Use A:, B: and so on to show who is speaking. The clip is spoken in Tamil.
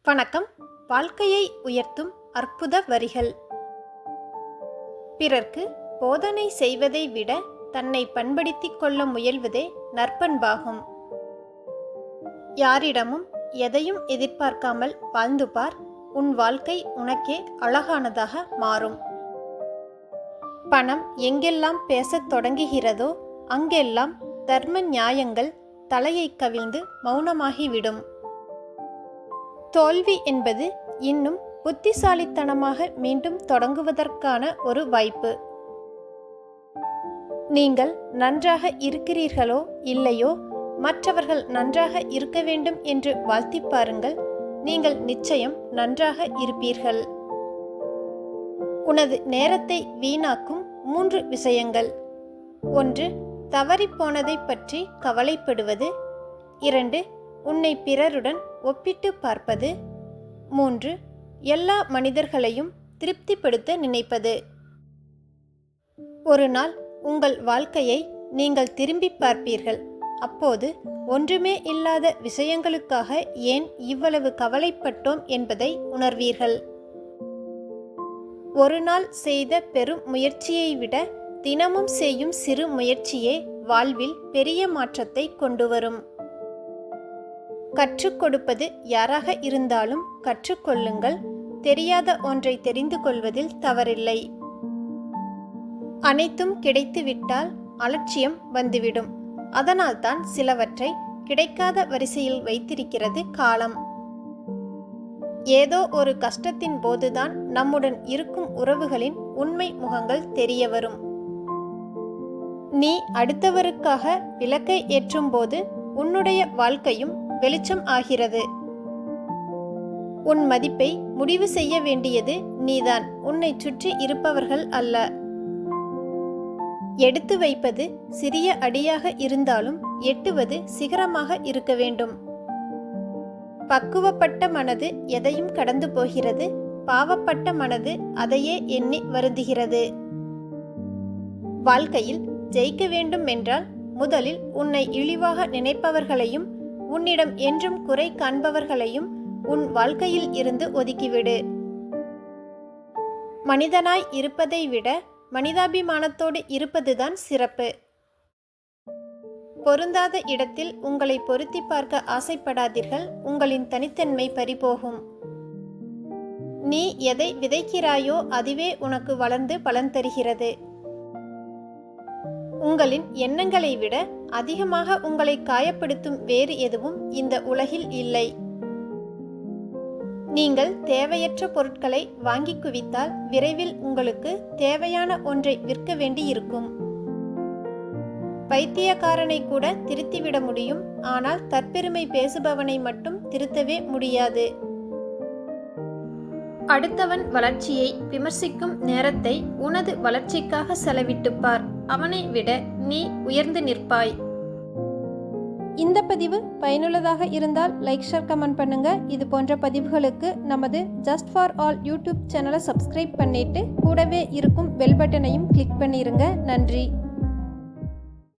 A: வணக்கம். வாழ்க்கையை உயர்த்தும் அற்புத வரிகள். பிறர்க்கு போதனை செய்வதை விட தன்னை பண்படுத்திக் கொள்ள முயல்வதே நற்பண்பாகும். யாரிடமும் எதையும் எதிர்பார்க்காமல் வாழ்ந்து பார், உன் வாழ்க்கை உனக்கே அழகானதாக மாறும். பணம் எங்கெல்லாம் பேசத் தொடங்குகிறதோ அங்கெல்லாம் தர்ம நியாயங்கள் தலையை கவிழ்ந்து மௌனமாகிவிடும். தோல்வி என்பது இன்னும் புத்திசாலித்தனமாக மீண்டும் தொடங்குவதற்கான ஒரு வாய்ப்பு. நீங்கள் நன்றாக இருக்கிறீர்களோ இல்லையோ, மற்றவர்கள் நன்றாக இருக்க வேண்டும் என்று வாழ்த்தி பாருங்கள். நீங்கள் நிச்சயம் நன்றாக இருப்பீர்கள். உனது நேரத்தை வீணாக்கும் 3 விஷயங்கள். 1. தவறிப்போனதை பற்றி கவலைப்படுவது. 2. உன்னை பிறருடன் ஒப்பிட்டு பார்ப்பது. 3. எல்லா மனிதர்களையும் திருப்திப்படுத்த நினைப்பது. ஒரு நாள் உங்கள் வாழ்க்கையை நீங்கள் திரும்பி பார்ப்பீர்கள். அப்போது ஒன்றுமே இல்லாத விஷயங்களுக்காக ஏன் இவ்வளவு கவலைப்பட்டோம் என்பதை உணர்வீர்கள். ஒரு நாள் செய்த பெரும் முயற்சியை விட தினமும் செய்யும் சிறு முயற்சியே வாழ்வில் பெரிய மாற்றத்தை கொண்டு வரும். கற்றுக் கொடுப்பது யாராக இருந்தாலும் கற்றுக்கொள்ளுங்கள். தெரியாத ஒன்றை தெரிந்து கொள்வதில் தவறில்லை. அனைத்தும் கிடைத்துவிட்டால் அலட்சியம் வந்துவிடும். அதனால்தான் சிலவற்றை கிடைக்காத வரிசையில் வைத்திருக்கிறது காலம். ஏதோ ஒரு கஷ்டத்தின் போதுதான் நம்முடன் இருக்கும் உறவுகளின் உண்மை முகங்கள் தெரிய வரும். நீ அடுத்தவருக்காக விளக்கை ஏற்றும் போது உன்னுடைய வாழ்க்கையும் வெளிச்சம் ஆகிறது. உன் மதிப்பை முடிவு செய்ய வேண்டியது நீதான், உன்னை சுற்றி இருப்பவர்கள் அல்ல. எடுத்து வைப்பது சிறிய அடியாக இருந்தாலும் எட்டுவது சிகரமாக இருக்க வேண்டும். பக்குவப்பட்ட மனது எதையும் கடந்து போகிறது. பாவப்பட்ட மனது அதையே எண்ணி வருந்துகிறது. வாழ்க்கையில் ஜெயிக்க வேண்டும் என்றால் முதலில் உன்னை இழிவாக நினைப்பவர்களையும் உன்னிடம் என்றும் குறை காண்பவர்களையும் உன் வாழ்க்கையில் இருந்து ஒதுக்கிவிடு. மனிதனாய் இருப்பதை விட மனிதாபிமானத்தோடு இருப்பதுதான் சிறப்பு. பொருந்தாத இடத்தில் உங்களை பொருத்தி பார்க்க ஆசைப்படாதீர்கள். உங்களின் தனித்தன்மை பறிபோகும். நீ எதை விதைக்கிறாயோ அதுவே உனக்கு வளர்ந்து பலன் தருகிறது. உங்களின் எண்ணங்களை விட அதிகமாக உங்களை காயப்படுத்தும் வேறு எதுவும் இந்த உலகில் இல்லை. நீங்கள் தேவையற்ற பொருட்களை வாங்கி குவித்தால் விரைவில் உங்களுக்கு தேவையான ஒன்றை விற்க வேண்டியிருக்கும். பைத்தியக்காரனை கூட திருத்திவிட முடியும், ஆனால் தற்பெருமை பேசுபவனை மட்டும் திருத்தவே முடியாது. அடுத்தவன் வளர்ச்சியை விமர்சிக்கும் நேரத்தை உனது வளர்ச்சிக்காக செலவிட்டுப்பார். அவனை விட நீ உயர்ந்து நிற்பாய். இந்த பதிவு பயனுள்ளதாக இருந்தால் லைக், ஷேர், கமெண்ட் பண்ணுங்க. இது போன்ற பதிவுகளுக்கு நமது ஜஸ்ட் ஃபார் ஆல் யூடியூப் சேனலை சப்ஸ்கிரைப் பண்ணிட்டு கூடவே இருக்கும் பெல் பட்டனையும் கிளிக் பண்ணிருங்க. நன்றி.